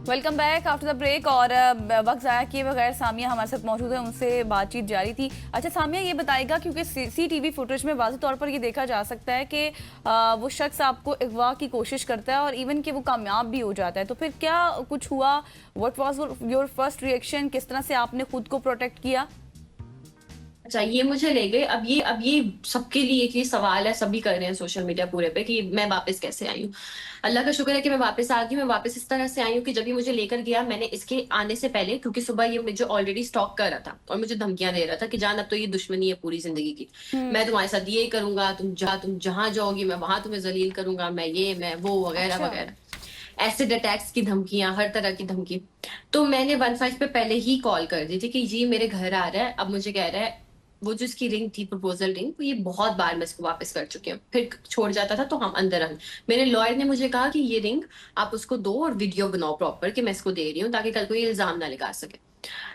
Welcome back after the break. और वक्त ज़ाया किए बगैर सामिया हमारे साथ मौजूद है, उनसे बातचीत जारी थी। अच्छा सामिया, ये बताएगा क्योंकि सीसीटीवी फुटेज में वाज़ेह तौर पर ये देखा जा सकता है कि वो शख्स आपको अगवा की कोशिश करता है और इवन कि वो कामयाब भी हो जाता है, तो फिर क्या कुछ हुआ? What was your first reaction? किस तरह से आपने खुद को प्रोटेक्ट किया? अच्छा, ये मुझे ले गए। अब ये सबके लिए एक ये सवाल है, सभी कर रहे हैं सोशल मीडिया पूरे पे कि मैं वापस कैसे आई हूँ। अल्लाह का शुक्र है कि मैं वापस आ गई। मैं वापस इस तरह से आई हूँ कि जब ये मुझे लेकर गया, मैंने इसके आने से पहले, क्योंकि सुबह ये मुझे ऑलरेडी स्टॉक कर रहा था और मुझे धमकियां दे रहा था कि जान अब तो ये दुश्मनी है पूरी जिंदगी की। मैं तुम्हारे साथ ये करूंगा, तुम जहां जाओगी मैं वहां तुम्हें जलील करूंगा, मैं वो वगैरह अच्छा। वगैरह। एसिड अटैक्स की धमकियां, हर तरह की धमकी। तो मैंने 15 पे पहले ही कॉल कर दी थी कि जी मेरे घर आ रहा है। अब मुझे कह रहा है, वो जो इसकी रिंग थी, प्रपोजल रिंग, वो ये बहुत बार मैं इसको वापस कर चुकी हूँ, फिर छोड़ जाता था तो हम अंदर हम। मेरे लॉयर ने मुझे कहा कि ये रिंग आप उसको दो और वीडियो बनाओ प्रॉपर कि मैं इसको दे रही हूँ, ताकि कल को ये इल्जाम ना लगा सके।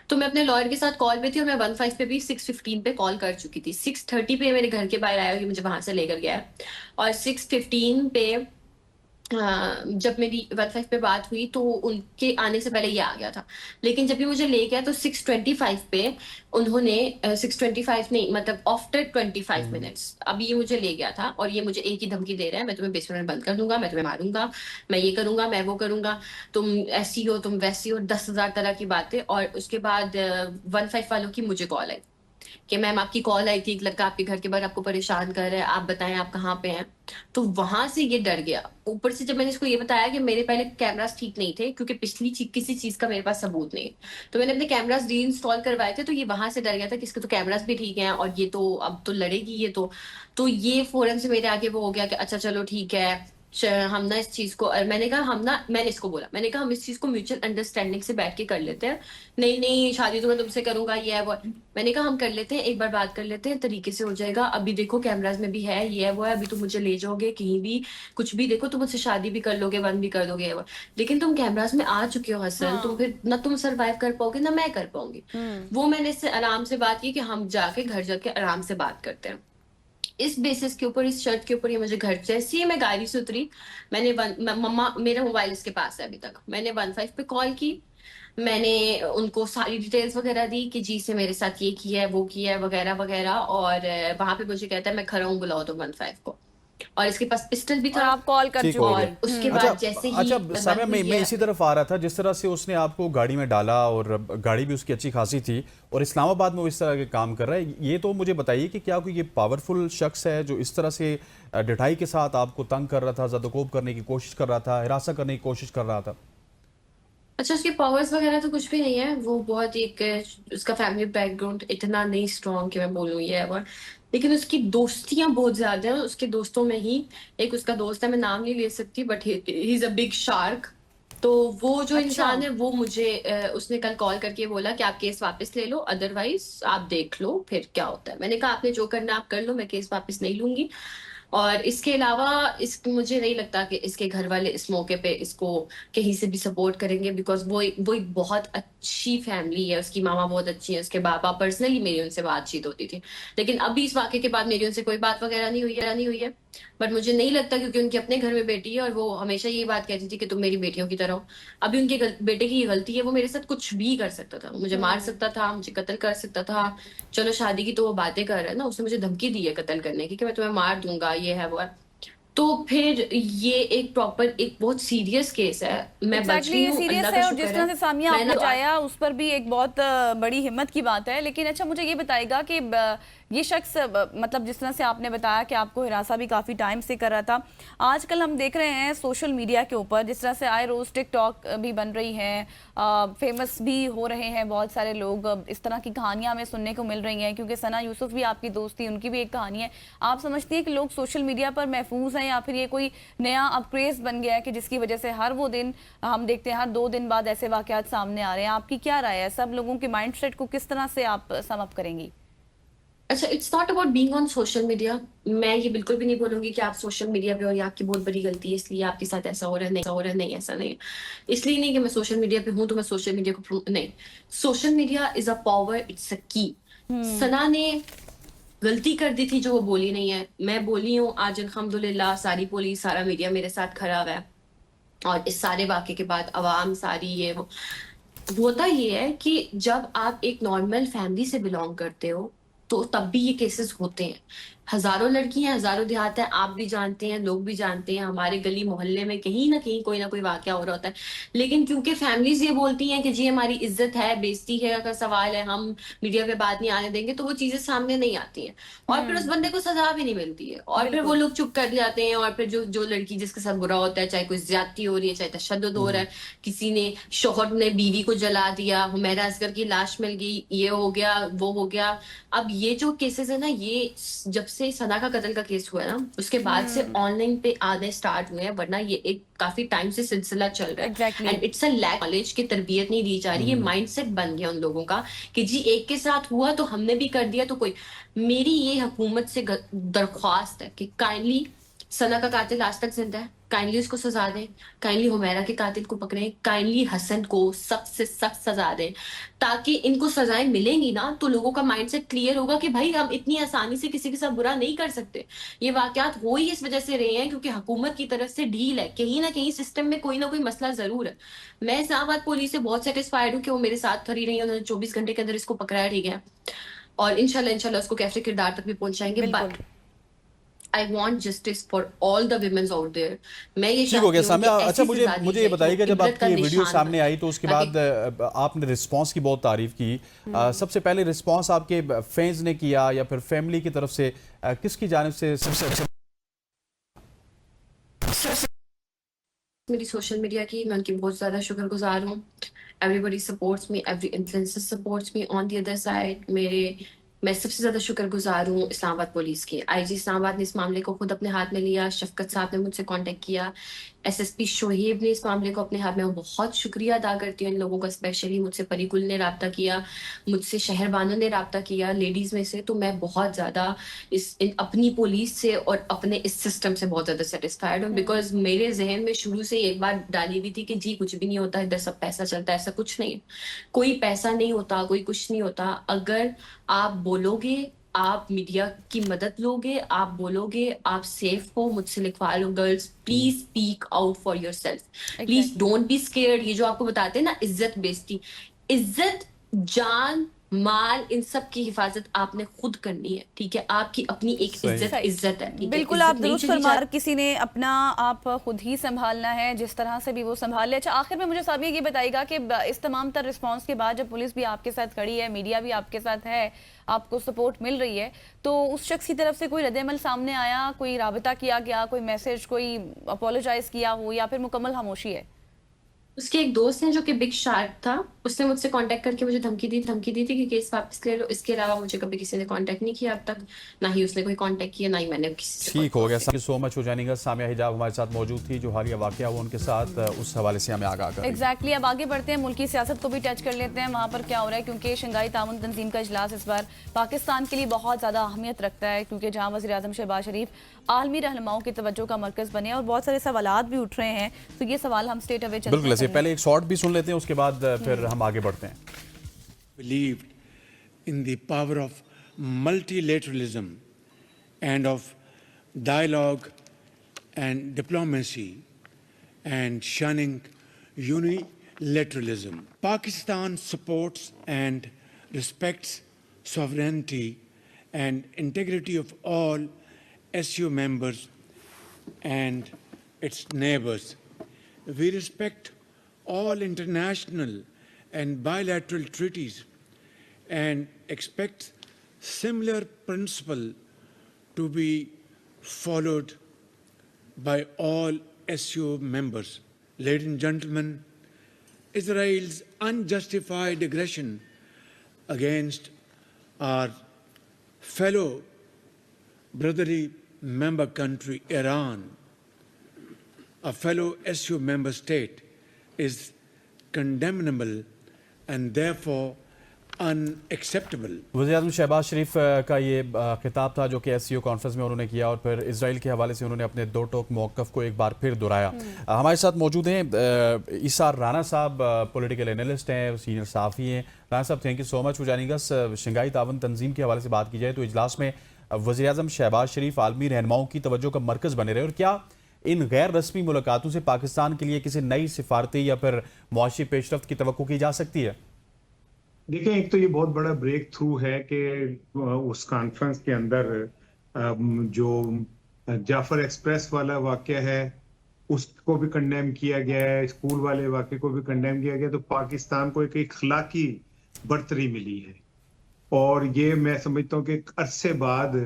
तो मैं अपने लॉयर के साथ कॉल पे थी और मैं 15 पे भी 6:15 पे कॉल कर चुकी थी। 6:30 पे मेरे घर के बाहर आया कि मुझे वहां से लेकर गया और 6:15 पे जब मेरी 15 पे बात हुई तो उनके आने से पहले ये आ गया था। लेकिन जब ये मुझे ले गया तो 6:25 पे उन्होंने 6:25 नहीं, मतलब आफ्टर 25 मिनट्स अभी ये मुझे ले गया था और ये मुझे एक ही धमकी दे रहा है, मैं तुम्हें बेसमेंट में बंद कर दूंगा, मैं तुम्हें मारूंगा, मैं ये करूंगा, मैं वो करूंगा, तुम ऐसी हो, तुम वैसी हो, 10,000 तरह की बातें। और उसके बाद 15 वालों की मुझे कॉल आई कि मैम आपकी कॉल आई थी, एक लड़का आपके घर के बाहर आपको परेशान कर रहा है, आप बताएं आप कहाँ पे हैं। तो वहां से ये डर गया। ऊपर से जब मैंने इसको ये बताया कि मेरे पहले कैमरास ठीक नहीं थे, क्योंकि किसी चीज का मेरे पास सबूत नहीं है, तो मैंने अपने कैमरास री इंस्टॉल करवाए थे, तो ये वहां से डर गया था कि इसके तो कैमरास भी ठीक हैं और ये तो अब तो लड़ेगी ये तो ये फौरन से मेरे आगे वो हो गया कि अच्छा चलो ठीक है, हम ना इस चीज को, और मैंने कहा हम ना, मैंने इसको बोला, मैंने कहा हम इस चीज को म्यूचुअल अंडरस्टैंडिंग से बैठ के कर लेते हैं। नहीं नहीं, शादी तो मैं तुमसे करूंगा, ये है वो है। मैंने कहा हम कर लेते हैं, एक बार बात कर लेते हैं, तरीके से हो जाएगा। अभी देखो कैमराज में भी है, ये है वो है, अभी तुम मुझे ले जाओगे कहीं भी, कुछ भी देखो, तुम मुझसे शादी भी कर लोगे, बंद भी कर दोगे, ये वो। लेकिन तुम कैमराज में आ चुके हो हसन, तुम हाँ। फिर ना तुम सरवाइव कर पाओगे ना मैं कर पाऊंगी। वो मैंने इससे आराम से बात की कि हम जाके घर जाके आराम से बात करते हैं। इस बेसिस के ऊपर, इस शर्त के ऊपर ये मुझे घर, जैसे ही मैं गाड़ी से उतरी, मम्मा, मेरा मोबाइल इसके पास है अभी तक, मैंने 15 पे कॉल की, मैंने उनको सारी डिटेल्स वगैरह दी कि जी से मेरे साथ ये किया है, वो किया है, वगैरह वगैरह। और वहां पे मुझे कहता है मैं खड़ा हूँ, बुलाओ तो 15 को। और इसके पास पिस्टल भी और था। आप कॉल कर ठीक हो चुकी गया। थी। और उसके अच्छा बाद जैसे ही अच्छा बंद सामिया, हुई मैं है। इसी तरफ आ रहा था, जिस तरह से उसने आपको गाड़ी में डाला और गाड़ी भी उसकी अच्छी खासी थी और इस्लामाबाद में वो इस तरह के काम कर रहा है, ये तो मुझे बताइए कि क्या कोई ये पावरफुल शख्स है जो इस तरह से ढिठाई के साथ आपको तंग कर रहा था, ज़द-ओ-कोब करने की कोशिश कर रहा था, हिरासत करने की कोशिश कर रहा था? अच्छा, उसके पावर्स वगैरह तो कुछ भी नहीं है। वो बहुत एक, उसका फैमिली बैकग्राउंड इतना नहीं स्ट्रॉन्ग कि मैं बोलूँ ये है वो है। लेकिन उसकी दोस्तियां बहुत ज्यादा हैं। उसके दोस्तों में ही एक उसका दोस्त है, मैं नाम नहीं ले सकती, but he is a big shark. तो वो जो अच्छा। इंसान है वो मुझे उसने कल कॉल करके बोला कि आप केस वापस ले लो, अदरवाइज आप देख लो फिर क्या होता है। मैंने कहा आपने जो करना आप कर लो, मैं केस वापस नहीं लूंगी। और इसके अलावा मुझे नहीं लगता कि इसके घर वाले इस मौके पे इसको कहीं से भी सपोर्ट करेंगे, बिकॉज वो एक बहुत अच्छी फैमिली है। उसकी मामा बहुत अच्छी है, उसके पापा, पर्सनली मेरी उनसे बातचीत होती थी। लेकिन अभी इस वाक्य के बाद मेरी उनसे कोई बात वगैरह नहीं हुई है। बट मुझे नहीं लगता, क्योंकि उनके अपने घर में बेटी है और वो हमेशा यही बात कहती थी कि तुम मेरी बेटियों की तरह हो। अभी उनके बेटे की ये गलती है, वो मेरे साथ कुछ भी कर सकता था, मुझे मार सकता था, मुझे कत्ल कर सकता था। चलो शादी की तो वो बातें कर रहा है ना, उसने मुझे धमकी दी है कत्ल करने की कि मैं तुम्हें मार दूंगा, ये है वो है। तो फिर ये एक प्रॉपर, एक बहुत सीरियस केस है। मैं बच एग्जैक्टली गई ये हूँ, सीरियस अल्लाह का है और शुक्र जिस है। तरह से सामिया मैं आपने ना जाया उस पर भी एक बहुत बड़ी हिम्मत की बात है। लेकिन अच्छा, मुझे ये बताएगा कि ये शख्स मतलब जिस तरह से आपने बताया कि आपको हिरासा भी काफ़ी टाइम से कर रहा था, आजकल हम देख रहे हैं सोशल मीडिया के ऊपर जिस तरह से आए रोज टिकटॉक भी बन रही हैं, फेमस भी हो रहे हैं बहुत सारे लोग। इस तरह की कहानियां हमें सुनने को मिल रही हैं, क्योंकि सना यूसुफ भी आपकी दोस्त थी, उनकी भी एक कहानी है। आप समझती हैं कि लोग सोशल मीडिया पर महफूज हैं, या फिर ये कोई नया अब क्रेज बन गया है कि जिसकी वजह से हर वो दिन हम देखते हैं, हर 2 दिन बाद ऐसे वाकयात सामने आ रहे हैं? आपकी क्या राय है? सब लोगों के माइंडसेट को किस तरह से आप सम अप करेंगी? अच्छा, it's not about being on social media. मैं ये बिल्कुल भी नहीं बोलूंगी कि आप सोशल मीडिया पे और ये आपकी बहुत बड़ी गलती है, इसलिए आपके साथ ऐसा हो रहा है, नहीं ऐसा हो रहा है, नहीं ऐसा नहीं है। इसलिए नहीं कि मैं सोशल मीडिया पे हूं तो मैं सोशल मीडिया को नहीं। Social media is a power, it's a की। सना ने गलती कर दी थी जो वो बोली नहीं है, मैं बोली हूँ। आज अल्हम्दुलिल्लाह सारी पुलिस, सारा मीडिया मेरे साथ खड़ा हुआ है। और इस सारे वाक़े के बाद अवाम सारी ये वो होता ये है कि जब आप एक नॉर्मल फैमिली से बिलोंग करते हो तो तब भी ये केसेस होते हैं। हज़ारों लड़कियाँ, हज़ारों देहात हैं, आप भी जानते हैं, लोग भी जानते हैं, हमारे गली मोहल्ले में कहीं न कहीं कोई ना कोई वाक़या हो रहा होता है। लेकिन क्योंकि फैमिलीज़ ये बोलती हैं कि जी हमारी इज़्ज़त है, बेइज़्ज़ती है का सवाल है, हम मीडिया पे बात नहीं आने देंगे, तो वो चीज़ें सामने नहीं आती हैं। और फिर उस बंदे को सज़ा भी नहीं मिलती है और फिर वो बिल्कुल। लोग चुप कर जाते हैं और फिर जो जो लड़की जिसके साथ बुरा होता है, चाहे कोई ज़्यादती हो रही है, चाहे तशद्दुद हो रहा है, किसी ने शौहर ने बीवी को जला दिया, हुमैरा असगर की लाश मिल गई, ये हो गया, वो हो गया। अब ये जो केसेस है ना, ये जब से सना का कत्ल का केस हुआ है ना, उसके बाद से ऑनलाइन पे आने स्टार्ट हुए हैं, वरना ये एक काफी टाइम से सिलसिला चल रहा है। Exactly. And it's a lack knowledge की तरबियत नहीं दी जा रही, ये माइंडसेट बन गया उन लोगों का कि जी एक के साथ हुआ तो हमने भी कर दिया तो कोई। मेरी ये हुकूमत से दरख्वास्त है कि काइंडली सना का कातिल आज तक जिंदा है, काइंडली उसको सजा दें, काइंडली हुमैरा के कातिल को पकड़ें, काइंडली हसन को सख्त से सख्त सजा दें, ताकि इनको सजाएं मिलेंगी ना तो लोगों का माइंडसेट क्लियर होगा कि भाई हम इतनी आसानी से किसी के साथ बुरा नहीं कर सकते। ये वाकयात हो ही इस वजह से रहे हैं क्योंकि हुकूमत की तरफ से ढील है, कहीं ना कहीं सिस्टम में कोई ना कोई मसला जरूर है। मैं इस्लामाबाद पुलिस से बहुत सेटिस्फाइड हूँ कि वो मेरे साथ खड़ी रही, उन्होंने 24 घंटे के अंदर इसको पकड़ा है, ठीक है, और इंशाल्लाह इंशाल्लाह उसको कैफे किरदार तक भी पहुंचाएंगे। बिल्कुल। But I want justice for all the womens out there. मैं ये ठीक हो गया चाहती हूँ सामने। कि अच्छा ऐसी मुझे सजा दी मुझे जाए ये कि बताइएगा, वो जब इबरत का आपकी ये वीडियो निशान सामने बने, आई तो उसके ताकि बाद आपने रिस्पांस की बहुत तारीफ की। सबसे पहले रिस्पांस आपके फैंस ने किया या फिर फैमिली की तरफ से, किसकी जानिब से सबसे अच्छा? मेरी सोशल मीडिया की, मैं उनकी बहुत ज्यादा शुक्रगुजार हूँ। Everybody supports me, every influencer supports me. On the other side मैं सबसे ज्यादा शुक्रगुजार हूँ इस्लामाबाद पुलिस की। आईजी इस्लामाबाद ने इस मामले को खुद अपने हाथ में लिया, शफकत साहब ने मुझसे कांटेक्ट किया, एसएसपी शोहेब ने इस मामले को अपने हाथ में, बहुत शुक्रिया अदा करती हूँ इन लोगों का। स्पेशली मुझसे परिकुल ने राब्ता किया, मुझसे शहरबानो ने राब्ता किया लेडीज में से। तो मैं बहुत ज्यादा अपनी पुलिस से और अपने इस सिस्टम से बहुत ज्यादा सेटिस्फाइड हूँ, बिकॉज मेरे जहन में शुरू से एक बात डाली हुई थी कि जी कुछ भी नहीं होता इधर, सब पैसा चलता है। ऐसा कुछ नहीं है, कोई पैसा नहीं होता, कोई कुछ नहीं होता। अगर आप बोलोगे, आप मीडिया की मदद लोगे, आप बोलोगे आप सेफ हो, मुझसे लिखवा लो girls, please speak out for yourself, please Exactly. Don't be scared. ये जो आपको बताते हैं ना इज्जत बेइज्जती, इज्जत, जान, माल, इन सब की हिफाजत आपने खुद करनी है, ठीक है। आपकी अपनी एक सही। इज्जत है, ठीक है। बिल्कुल, इज्जत आप नहीं दुरुस्त चली फरमा, जाती। किसी ने अपना आप खुद ही संभालना है, जिस तरह से भी वो संभाल ले। अच्छा, आखिर में मुझे साबिया ये बताइएगा कि इस तमाम तर रिस्पांस के बाद जब पुलिस भी आपके साथ खड़ी है, मीडिया भी आपके साथ है, आपको सपोर्ट मिल रही है, तो उस शख्स की तरफ से कोई रद्द-ए-अमल सामने आया, कोई राबता किया गया, कोई मैसेज, कोई अपोलोजाइज किया हो, या फिर मुकम्मल खामोशी है? उसके एक दोस्त है जो कि बिग शार्क था, उसने मुझसे कांटेक्ट करके मुझे धमकी दी थी कि केस वापस ले लो। इसके अलावा मुझे कभी किसी ने कांटेक्ट नहीं किया अब तक, ना ही उसने कोई कांटेक्ट किया, ना ही मैंने किसी से। ठीक हो गया। थैंक यू सो मच हो जाएगा। सामिया हिजाब हमारे साथ मौजूद थी, जो हालिया वाकया हुआ उनके साथ, उस हवाले से हमें आगाह कर एग्जैक्टली। अब आगे बढ़ते हैं, मुल्की सियासत को भी टच कर लेते हैं, वहाँ पर क्या हो रहा है, क्योंकि शंघाई ताउन तंजीम का इजलास इस बार पाकिस्तान के लिए बहुत ज़्यादा अहमियत रखता है, क्योंकि जहाँ वज़ीर-ए-आज़म शहबाज शरीफ आलमी रहनुमाओं की तवज्जो का मरकज़ बने और बहुत सारे सवालात भी उठ रहे हैं, तो ये सवाल हम स्ट्रेट अवे चलते बिल्कुल ऐसे। हैं। पहले एक शॉर्ट भी सुन लेते हैं, उसके बाद फिर हम आगे बढ़ते हैं। Believed in the power of multilateralism and of dialogue and diplomacy and shunning unilateralism. Pakistan supports and respects sovereignty and integrity of all SU members and its neighbors. We respect all international and bilateral treaties and expect similar principle to be followed by all SU members. Ladies and gentlemen, Israel's unjustified aggression against our fellow brotherly member country, Iran, a fellow SU member state, is condemnable and therefore unacceptable. वज़ीर-ए-आज़म शहबाज शरीफ का ये खिताब था जो कि SCO conference में उन्होंने किया, और फिर इजराइल के हवाले से उन्होंने अपने दो टोक मौक़िफ़ को एक बार फिर दोहराया। हमारे साथ मौजूद हैं ईसार राना साहब, पॉलिटिकल एनालिस्ट हैं, सीनियर सहाफ़ी हैं। राना साहब, थैंक यू सो मच। हो जाएगा शंघाई ताउन तंजीम के हवाले से बात की जाए तो इजलास में वज़ीर-ए-आज़म शहबाज शरीफ आलमी रहनुमाओं की तवज्जो का मरकज़ बने रहे, और क्या इन गैर रस्मी मुलाकातों से पाकिस्तान के लिए किसी नई सिफारती या फिर मुआशी पेशरफ्त की तवक्को की जा सकती है? देखिए, एक तो ये बहुत बड़ा ब्रेक थ्रू है कि उस कॉन्फ्रेंस के अंदर जो जाफर एक्सप्रेस वाला वाकया है उसको भी कंडेम किया गया है, स्कूल वाले वाकये को भी कंडेम किया गया। तो पाकिस्तान को एक इखलाकी बढ़तरी मिली है और ये मैं समझता हूँ कि एक अरसे बाद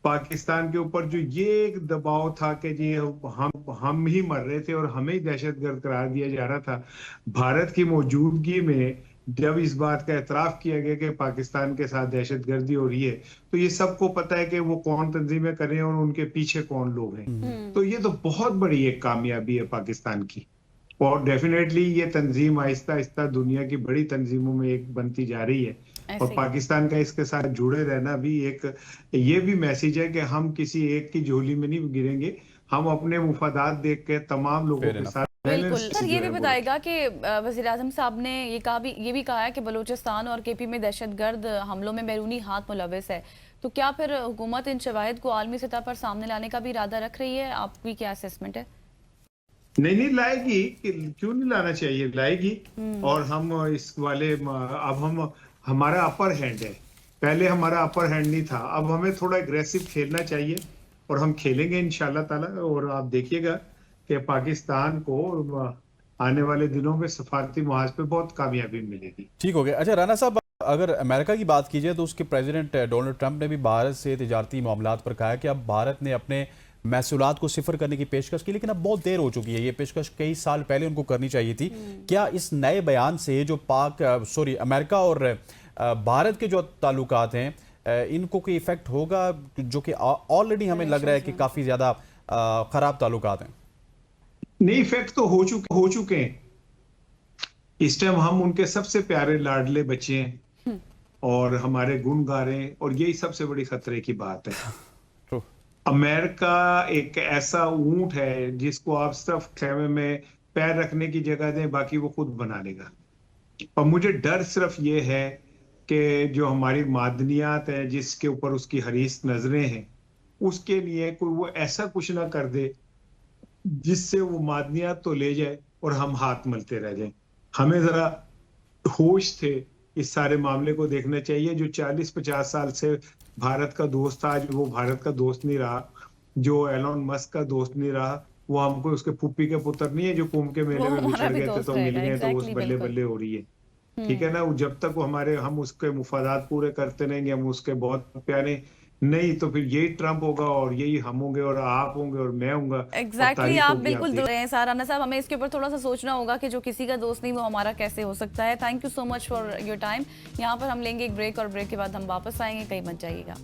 पाकिस्तान के ऊपर जो ये एक दबाव था कि जी हम ही मर रहे थे और हमें ही दहशतगर्द करार दिया जा रहा था, भारत की मौजूदगी में जब इस बात का एतराफ किया गया कि पाकिस्तान के साथ दहशतगर्दी हो रही है, तो ये सबको पता है कि वो कौन तंजीमें कर रहे हैं और उनके पीछे कौन लोग हैं। तो ये तो बहुत बड़ी एक कामयाबी है पाकिस्तान की और डेफिनेटली ये तंजीम आहिस्ता आहिस्ता दुनिया की बड़ी तंजीमों में एक बनती जा रही है और पाकिस्तान का इसके साथ जुड़े रहना भी एक ये भी मैसेज है कि हम किसी एक की झोली में नहीं गिरेंगे, हम अपने मुफादात देख के तमाम लोगों के साथ। बिल्कुल सर, ये भी बताएगा कि वज़ीर आज़म साहब ने ये भी कहा है कि बलूचिस्तान और केपी में दहशतगर्द हमलों में बैरूनी हाथ मुलविस है, तो क्या फिर हुकूमत इन शवाहिद को आलमी सतह पर सामने लाने का भी इरादा रख रही है? आपकी क्या असेसमेंट है? नहीं लाएगी, क्यों नहीं लाना चाहिए, लाएगी। और हम इस वाले अब हमारा अपर हैंड है, पहले हमारा अपर हैंड नहीं था, अब हमें थोड़ा एग्रेसिव खेलना चाहिए और हम खेलेंगे इंशाल्लाह ताला। और आप देखिएगा कि पाकिस्तान को आने वाले दिनों में सफारती मुहाज पे बहुत कामयाबी मिलेगी। ठीक हो गया। अच्छा राना साहब, अगर अमेरिका की बात की जाए तो उसके प्रेसिडेंट डोनाल्ड ट्रंप ने भी भारत से तिजारती मामलात पर कहा है कि अब भारत ने अपने महसूलात को सिफर करने की पेशकश की, लेकिन अब बहुत देर हो चुकी है। ये पेशकश कई साल पहले उनको करनी चाहिए थी। क्या इस नए बयान से जो अमेरिका और भारत के जो ताल्लुकात हैं इनको कोई इफेक्ट होगा, जो कि ऑलरेडी हमें लग रहा है कि काफी ज्यादा खराब ताल्लुकात हैं? नहीं, इफेक्ट तो हो चुके हैं। इस टाइम हम उनके सबसे प्यारे लाडले बच्चे हैं और हमारे गुण गा रहे हैं और यही सबसे बड़ी खतरे की बात है। अमेरिका एक ऐसा ऊंट है जिसको आप सिर्फ खेमे में पैर रखने की जगह दें, बाकी वो खुद बना लेगा। और मुझे डर सिर्फ ये है कि जो हमारी मादनियात है जिसके ऊपर उसकी हरीस नजरें हैं, उसके लिए कोई वो ऐसा कुछ ना कर दे जिससे वो मादनियात तो ले जाए और हम हाथ मलते रह जाएं। हमें जरा होश थे इस सारे मामले को देखना चाहिए। जो 40-50 साल से भारत का दोस्त था, आज वो भारत का दोस्त नहीं रहा। जो एलोन मस्क का दोस्त नहीं रहा, वो हमको उसके फूफी के पुत्र नहीं है जो कुंभ के मेले में बिछड़ गए थे तो मिल गए, तो उस बल्ले बल्ले हो रही है। ठीक है ना, जब तक वो हम उसके मुफादात पूरे करते रहेंगे, हम उसके बहुत प्यारे, नहीं तो फिर यही ट्रंप होगा और यही हम होंगे और आप होंगे और मैं होऊंगा। एग्जैक्टली आप बिल्कुल दुरुस्त हैं साराना साहब, हमें इसके ऊपर थोड़ा सा सोचना होगा कि जो किसी का दोस्त नहीं वो हमारा कैसे हो सकता है। Thank you so much for your time. यहाँ पर हम लेंगे एक ब्रेक और ब्रेक के बाद हम वापस आएंगे, कहीं मत जाइएगा।